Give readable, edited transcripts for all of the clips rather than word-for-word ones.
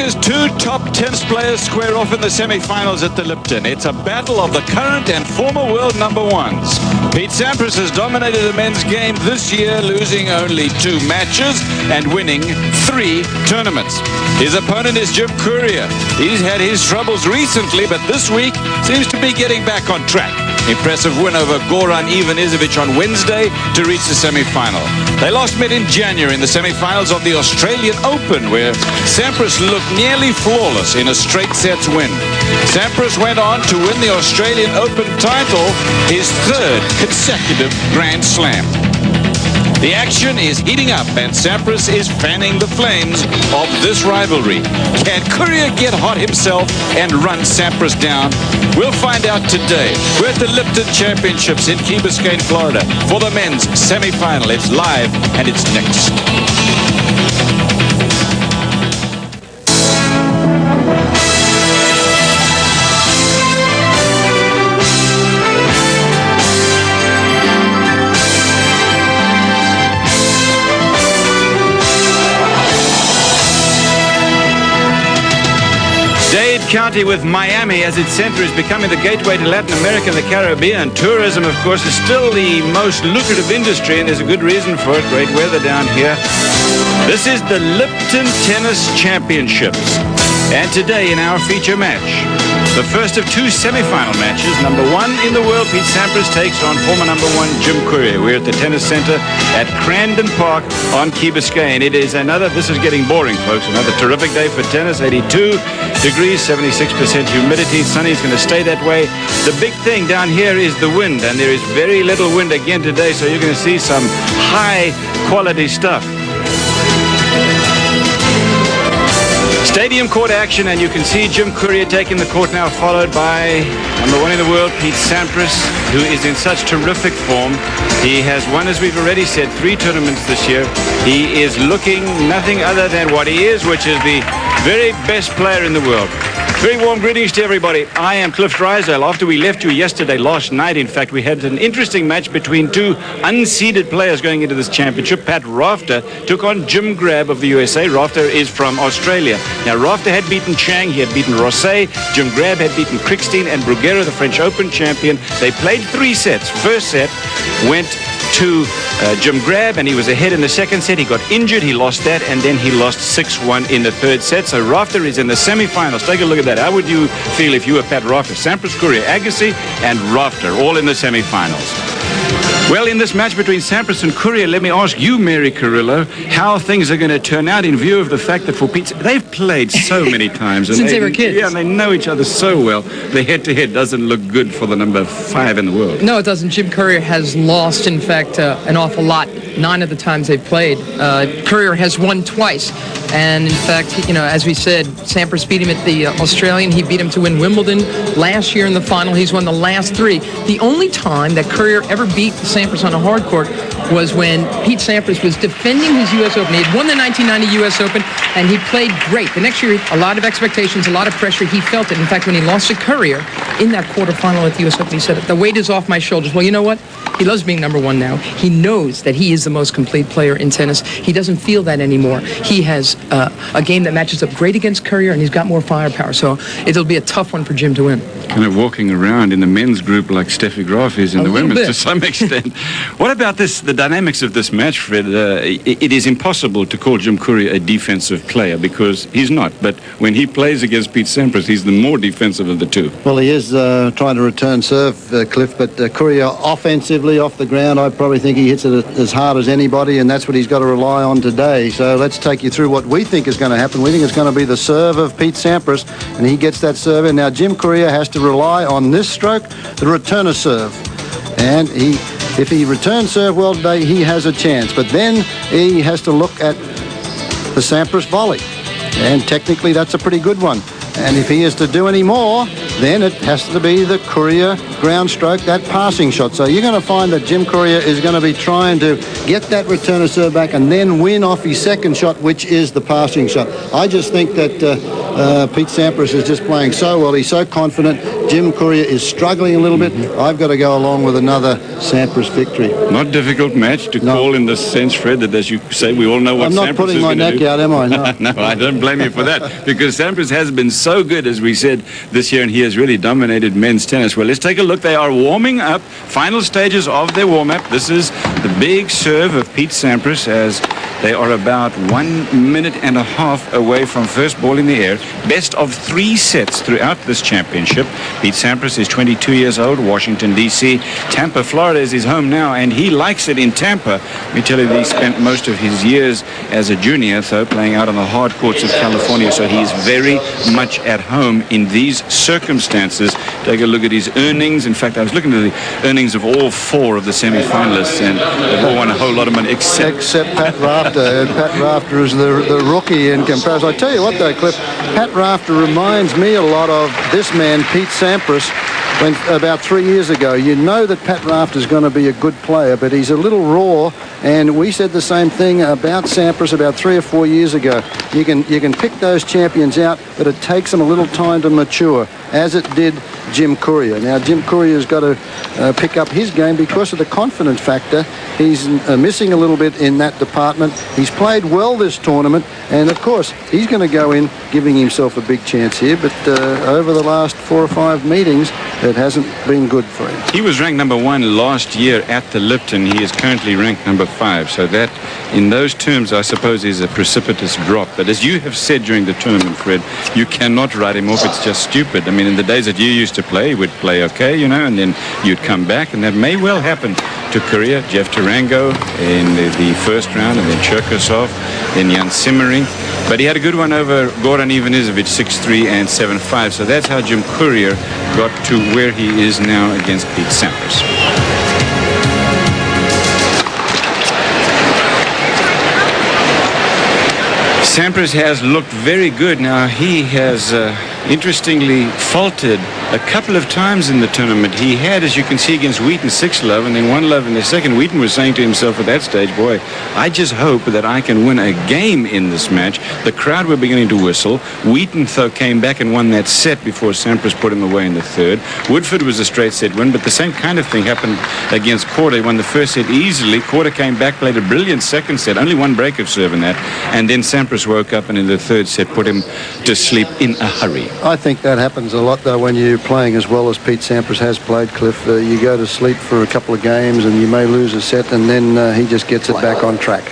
America's two top tennis players square off in the semi-finals at the Lipton. It's a battle of the current and former world number ones. Pete Sampras has dominated the men's game this year, losing only 2 matches and winning 3 tournaments. His opponent is Jim Courier. He's had his troubles recently, but this week seems to be getting back on track. Impressive win over Goran Ivanisevic on Wednesday to reach the semi-final. They last met in January in the semi-finals of the Australian Open, where Sampras looked nearly flawless in a straight sets win. Sampras went on to win the Australian Open title, his 3rd consecutive Grand Slam. The action is heating up, and Sampras is fanning the flames of this rivalry. Can Courier get hot himself and run Sampras down? We'll find out today. We're at the Lipton Championships in Key Biscayne, Florida, for the men's semi-final. It's live, and it's next. County with Miami as its center is becoming the gateway to Latin America and the Caribbean. Tourism, of course, is still the most lucrative industry, and there's a good reason for it. Great weather down here. This is the Lipton Tennis Championships. And today in our feature match, the first of 2 semi-final matches. Number 1 in the world, Pete Sampras takes on former number 1 Jim Courier. We're at the tennis center at Crandon Park on Key Biscayne. It is this is getting boring, folks. Another terrific day for tennis. 82 degrees, 76% humidity. Sunny's going to stay that way. The big thing down here is the wind, and there is very little wind again today, so you're going to see some high quality stuff. Stadium court action, and you can see Jim Courier taking the court now, followed by number 1 in the world, Pete Sampras, who is in such terrific form. He has won, as we've already said, 3 tournaments this year. He is looking nothing other than what he is, which is the very best player in the world. Very warm greetings to everybody. I am Cliff Drysdale. After we left you yesterday, last night, in fact, we had an interesting match between 2 unseeded players going into this championship. Pat Rafter took on Jim Grab of the USA. Rafter is from Australia. Now, Rafter had beaten Chang. He had beaten Rosset. Jim Grab had beaten Krickstein and Bruguera, the French Open champion. They played 3 sets. First set went to Jim Grab, and he was ahead in the second set. He got injured, he lost that, and then he lost 6-1 in the 3rd set. So Rafter is in the semi-finals. Take a look at that. How would you feel if you were Pat Rafter? Sampras, Courier, Agassi, and Rafter, all in the semi-finals. Well, in this match between Sampras and Courier, let me ask you, Mary Carrillo, how things are going to turn out in view of the fact that for Pete, they've played so many times. And since they were kids. Yeah, and they know each other so well. The head-to-head doesn't look good for the number 5 in the world. No, it doesn't. Jim Courier has lost, in fact, an awful lot. 9 of the times they've played. Courier has won twice. And, in fact, you know, as we said, Sampras beat him at the Australian. He beat him to win Wimbledon last year in the final. He's won the last 3. The only time that Courier ever beat Sampras on a hard court was when Pete Sampras was defending his U.S. Open. He had won the 1990 U.S. Open, and he played great. The next year, a lot of expectations, a lot of pressure. He felt it. In fact, when he lost to Courier in that quarterfinal at the U.S. Open, he said, the weight is off my shoulders. Well, you know what? He loves being number 1 now. He knows that he is the most complete player in tennis. He doesn't feel that anymore. He has a game that matches up great against Courier, and he's got more firepower. So it'll be a tough one for Jim to win. Kind of walking around in the men's group like Steffi Graf is in the women's to some extent. What about the dynamics of this match, Fred? It is impossible to call Jim Courier a defensive player because he's not. But when he plays against Pete Sampras, he's the more defensive of the 2. Well, he is trying to return serve, Cliff, but Courier offensively off the ground, I probably think he hits it as hard as anybody, and that's what he's got to rely on today. So let's take you through what we think is going to happen. We think it's going to be the serve of Pete Sampras, and he gets that serve in. Now, Jim Courier has to rely on this stroke, the returner serve. And if he returns serve well today, he has a chance. But then he has to look at the Sampras volley. And technically, that's a pretty good one. And if he is to do any more, then it has to be the Courier ground stroke, that passing shot. So you're going to find that Jim Courier is going to be trying to get that returner serve back and then win off his second shot, which is the passing shot. I just think that Pete Sampras is just playing so well. He's so confident. Jim Courier is struggling a little bit. I've got to go along with another Sampras victory. Not difficult match to call in the sense, Fred, that as you say, we all know what Sampras is going to do. I'm not putting my neck out, am I? No. No, I don't blame you for that, because Sampras has been so good, as we said, this year, and he has really dominated men's tennis. Well, let's take a look. They are warming up, final stages of their warm-up. This is the big serve of Pete Sampras, as they are about 1 minute and a half away from first ball in the air. Best of 3 sets throughout this championship. Pete Sampras is 22 years old, Washington, D.C. Tampa, Florida is his home now, and he likes it in Tampa. Let me tell you that he spent most of his years as a junior, though, playing out on the hard courts of California, so he's very much at home in these circumstances. Take a look at his earnings. In fact, I was looking at the earnings of all 4 of the semi-finalists, and they've all won a whole lot of money, except Pat Rafter. And Pat Rafter is the rookie in comparison. I tell you what, though, Cliff, Pat Rafter reminds me a lot of this man, Pete Sampras, when about 3 years ago. You know that Pat Rafter's going to be a good player, but he's a little raw, and we said the same thing about Sampras about 3 or 4 years ago. You can pick those champions out, but it takes them a little time to mature, as it did Jim Courier. Now, Jim Courier's got to pick up his game because of the confidence factor. He's missing a little bit in that department. He's played well this tournament, and of course, he's going to go in giving himself a big chance here, but over the last 4 or 5 meetings, it hasn't been good for him. he was ranked number 1 last year at the Lipton. He is currently ranked number 5, so that, in those terms, I suppose is a precipitous drop. But as you have said during the tournament, Fred, you cannot write him off. It's just stupid. I mean, in the days that you used to play, he would play okay, you know, and then you'd come back, and that may well happen to Courier, Jeff Tarango in the first round, and then Cherkasov, then Jan Simmering. But he had a good one over Goran Ivanisevic, 6-3 and 7-5. So that's how Jim Courier got to where he is now against Pete Sampras. Sampras has looked very good. Now, he has interestingly faltered a couple of times in the tournament. He had, as you can see, against Wheaton 6-love and then 1-love in the second. Wheaton was saying to himself at that stage, boy, I just hope that I can win a game in this match. The crowd were beginning to whistle. Wheaton, though, came back and won that set before Sampras put him away in the third. Woodford was a straight set win, but the same kind of thing happened against Korda. He won the first set easily. Korda came back, played a brilliant second set, only 1 break of serve in that, and then Sampras woke up and in the third set put him to sleep in a hurry. I think that happens a lot, though, when you're playing as well as Pete Sampras has played, Cliff. You go to sleep for a couple of games and you may lose a set, and then he just gets it back on track.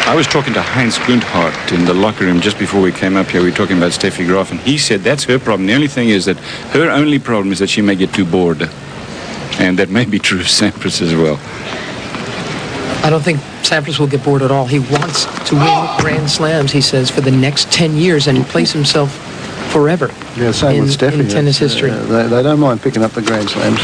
I was talking to Heinz Gundhardt in the locker room just before we came up here. We were talking about Steffi Graf, and he said that's her problem. The only thing is that her only problem is that she may get too bored. And that may be true of Sampras as well. I don't think Sampras will get bored at all. He wants to win Grand Slams, he says, for the next 10 years and place himself forever same with Steffi, in tennis history. They don't mind picking up the Grand Slams.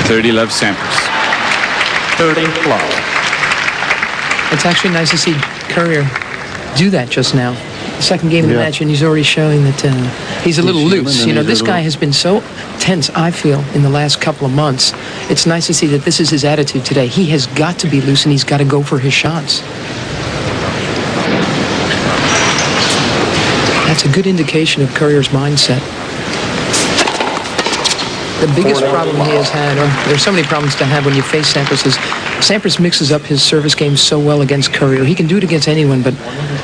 Thirty loves Sampras. 30 love. It's actually nice to see Courier do that just now. The second game of the match, and he's already showing that he's a little loose. You know, this guy has been so tense, I feel, in the last couple of months. It's nice to see that this is his attitude today. He has got to be loose, and he's got to go for his shots. That's a good indication of Courier's mindset. The biggest problem he has had, there's so many problems to have when you face Sampras, is Sampras mixes up his service game so well against Courier. He can do it against anyone, but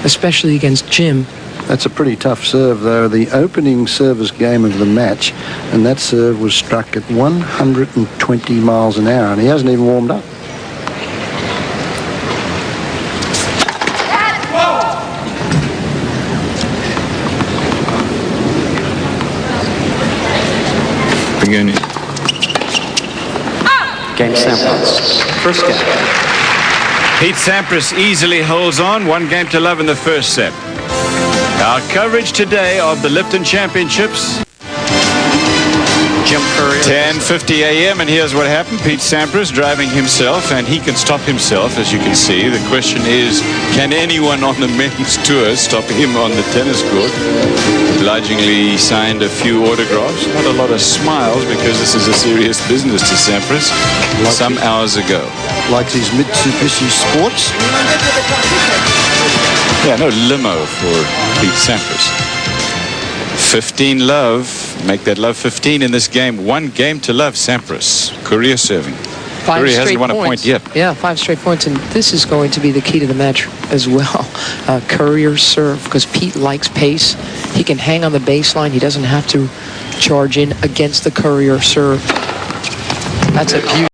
especially against Jim. That's a pretty tough serve, though. The opening service game of the match, and that serve was struck at 120 miles an hour, and he hasn't even warmed up. Beginning. Game Sampras. First game. Pete Sampras easily holds on, 1-0 in the first set. Our coverage today of the Lipton Championships Jim Courier. 10:50 a.m. and here's what happened. Pete Sampras driving himself, and he can stop himself, as you can see. The question is, can anyone on the men's tour stop him on the tennis court? Obligingly signed a few autographs. Not a lot of smiles because this is a serious business to Sampras. Some hours ago. Likes his Mitsubishi Sports. Yeah, no limo for Pete Sampras. 15 love. Make that love 15 in this game. One game to love, Sampras. Courier serving. Courier hasn't won a point yet. Yeah, 5 straight points, and this is going to be the key to the match as well. Courier serve, because Pete likes pace. He can hang on the baseline. He doesn't have to charge in against the Courier serve. That's a beauty.